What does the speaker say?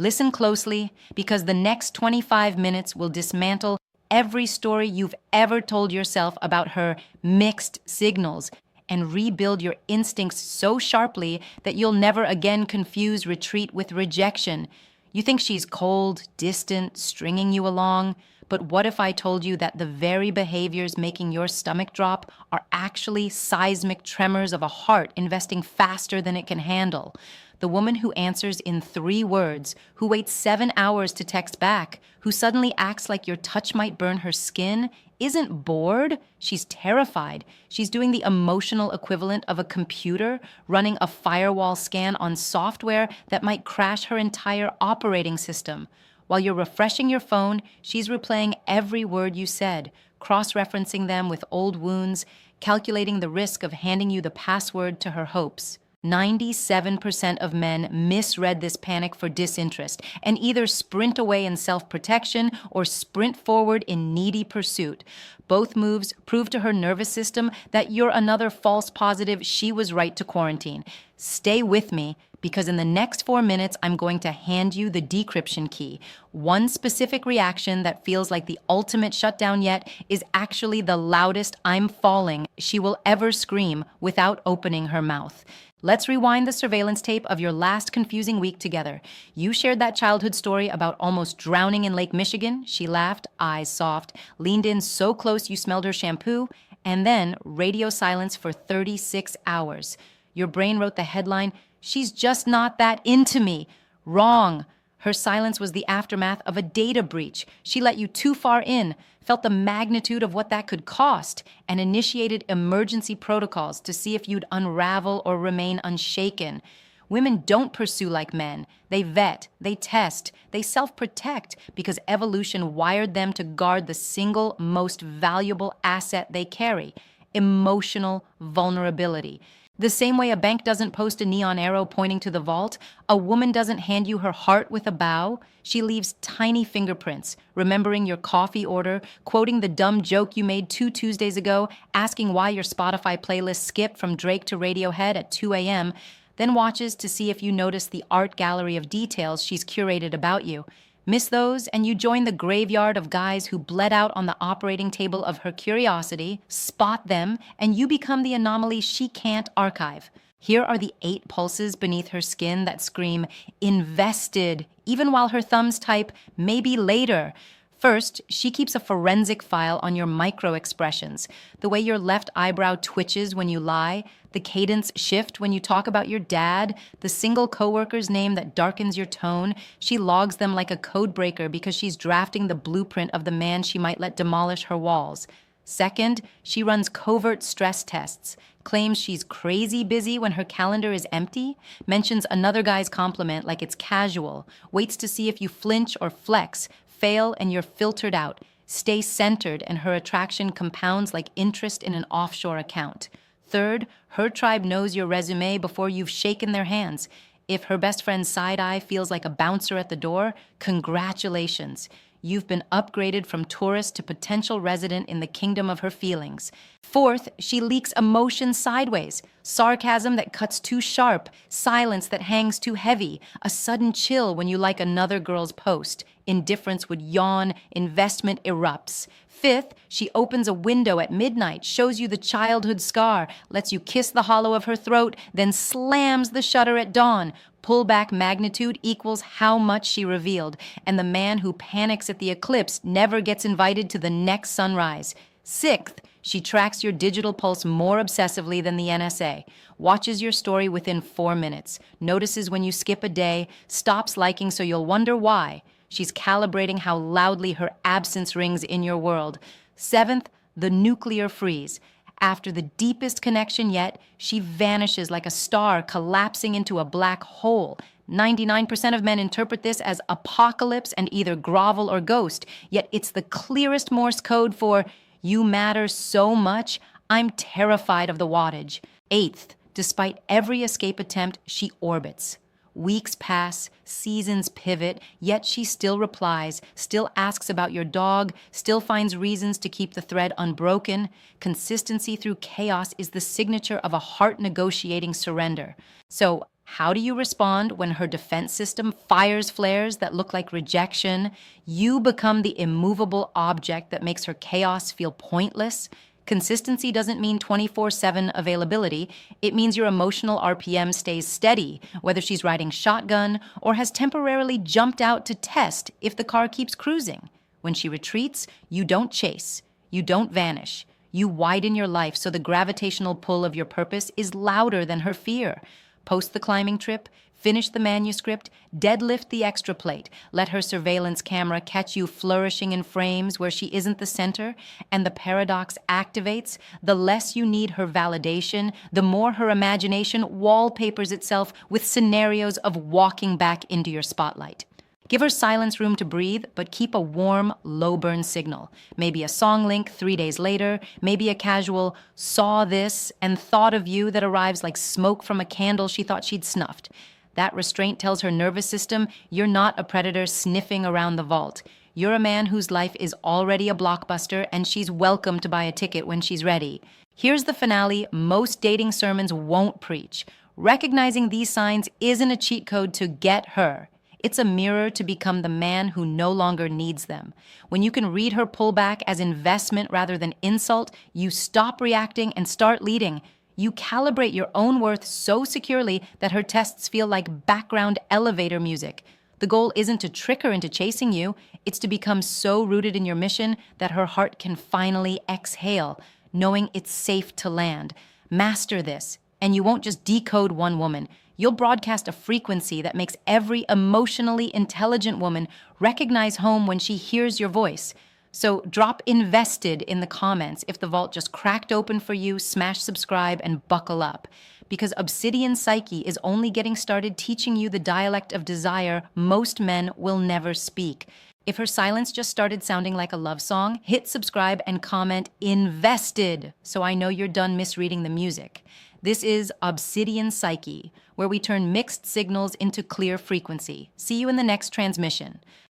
Listen closely, because the next 25 minutes will dismantle every story you've ever told yourself about her mixed signals and rebuild your instincts so sharply that you'll never again confuse retreat with rejection. You think she's cold, distant, stringing you along, but what if I told you that the very behaviors making your stomach drop are actually seismic tremors of a heart investing faster than it can handle? The woman who answers in 3 words, who waits 7 hours to text back, who suddenly acts like your touch might burn her skin, isn't bored, she's terrified. She's doing the emotional equivalent of a computer running a firewall scan on software that might crash her entire operating system. While you're refreshing your phone, she's replaying every word you said, cross-referencing them with old wounds, calculating the risk of handing you the password to her hopes. 97% of men misread this panic for disinterest and either sprint away in self-protection or sprint forward in needy pursuit. Both moves prove to her nervous system that you're another false positive she was right to quarantine. Stay with me, because in the next 4 minutes, I'm going to hand you the decryption key. One specific reaction that feels like the ultimate shutdown yet is actually the loudest "I'm falling" she will ever scream without opening her mouth. Let's rewind the surveillance tape of your last confusing week together. You shared that childhood story about almost drowning in Lake Michigan. She laughed, eyes soft, leaned in so close you smelled her shampoo, and then radio silence for 36 hours. Your brain wrote the headline, "She's just not that into me." Wrong. Her silence was the aftermath of a data breach. She let you too far in, felt the magnitude of what that could cost, and initiated emergency protocols to see if you'd unravel or remain unshaken. Women don't pursue like men. They vet, they test, they self-protect because evolution wired them to guard the single most valuable asset they carry: emotional vulnerability. The same way a bank doesn't post a neon arrow pointing to the vault, a woman doesn't hand you her heart with a bow. She leaves tiny fingerprints, remembering your coffee order, quoting the dumb joke you made 2 Tuesdays ago, asking why your Spotify playlist skipped from Drake to Radiohead at 2 a.m., then watches to see if you notice the art gallery of details she's curated about you. Miss those, and you join the graveyard of guys who bled out on the operating table of her curiosity. Spot them, and you become the anomaly she can't archive. Here are the 8 pulses beneath her skin that scream invested, even while her thumbs type maybe later. First, she keeps a forensic file on your micro-expressions, the way your left eyebrow twitches when you lie, the cadence shift when you talk about your dad, the single coworker's name that darkens your tone. She logs them like a code breaker because she's drafting the blueprint of the man she might let demolish her walls. Second, she runs covert stress tests, claims she's crazy busy when her calendar is empty, mentions another guy's compliment like it's casual, waits to see if you flinch or flex, fail and you're filtered out. Stay centered and her attraction compounds like interest in an offshore account. Third, her tribe knows your resume before you've shaken their hands. If her best friend's side eye feels like a bouncer at the door, congratulations. You've been upgraded from tourist to potential resident in the kingdom of her feelings. Fourth, she leaks emotion sideways. Sarcasm that cuts too sharp, silence that hangs too heavy, a sudden chill when you like another girl's post. Indifference would yawn, investment erupts. Fifth, she opens a window at midnight, shows you the childhood scar, lets you kiss the hollow of her throat, then slams the shutter at dawn. Pullback magnitude equals how much she revealed, and the man who panics at the eclipse never gets invited to the next sunrise. Sixth, she tracks your digital pulse more obsessively than the NSA, watches your story within 4 minutes, notices when you skip a day, stops liking so you'll wonder why. She's calibrating how loudly her absence rings in your world. Seventh, the nuclear freeze. After the deepest connection yet, she vanishes like a star collapsing into a black hole. 99% of men interpret this as apocalypse and either grovel or ghost, yet it's the clearest Morse code for, you matter so much, I'm terrified of the wattage. Eighth, despite every escape attempt, she orbits. Weeks pass, seasons pivot, yet she still replies, still asks about your dog, still finds reasons to keep the thread unbroken. Consistency through chaos is the signature of a heart-negotiating surrender. So, How do you respond when her defense system fires flares that look like rejection? You become the immovable object that makes her chaos feel pointless. Consistency doesn't mean 24/7 availability. It means your emotional RPM stays steady, whether she's riding shotgun or has temporarily jumped out to test if the car keeps cruising. When she retreats, you don't chase. You don't vanish. You widen your life so the gravitational pull of your purpose is louder than her fear. Post the climbing trip, finish the manuscript, deadlift the extra plate, let her surveillance camera catch you flourishing in frames where she isn't the center, and the paradox activates. The less you need her validation, the more her imagination wallpapers itself with scenarios of walking back into your spotlight. Give her silence room to breathe, but keep a warm, low-burn signal. Maybe a song link 3 days later, maybe a casual "saw this" and "thought of you" that arrives like smoke from a candle she thought she'd snuffed. That restraint tells her nervous system you're not a predator sniffing around the vault. You're a man whose life is already a blockbuster, and she's welcome to buy a ticket when she's ready. Here's the finale most dating sermons won't preach. Recognizing these signs isn't a cheat code to get her. It's a mirror to become the man who no longer needs them. When you can read her pullback as investment rather than insult, you stop reacting and start leading. You calibrate your own worth so securely that her tests feel like background elevator music. The goal isn't to trick her into chasing you, it's to become so rooted in your mission that her heart can finally exhale, knowing it's safe to land. Master this, and you won't just decode one woman. You'll broadcast a frequency that makes every emotionally intelligent woman recognize home when she hears your voice. So drop invested in the comments if the vault just cracked open for you, smash subscribe, and buckle up. Because Obsidian Psyche is only getting started teaching you the dialect of desire most men will never speak. If her silence just started sounding like a love song, hit subscribe and comment invested so I know you're done misreading the music. This is Obsidian Psyche, where we turn mixed signals into clear frequency. See you in the next transmission.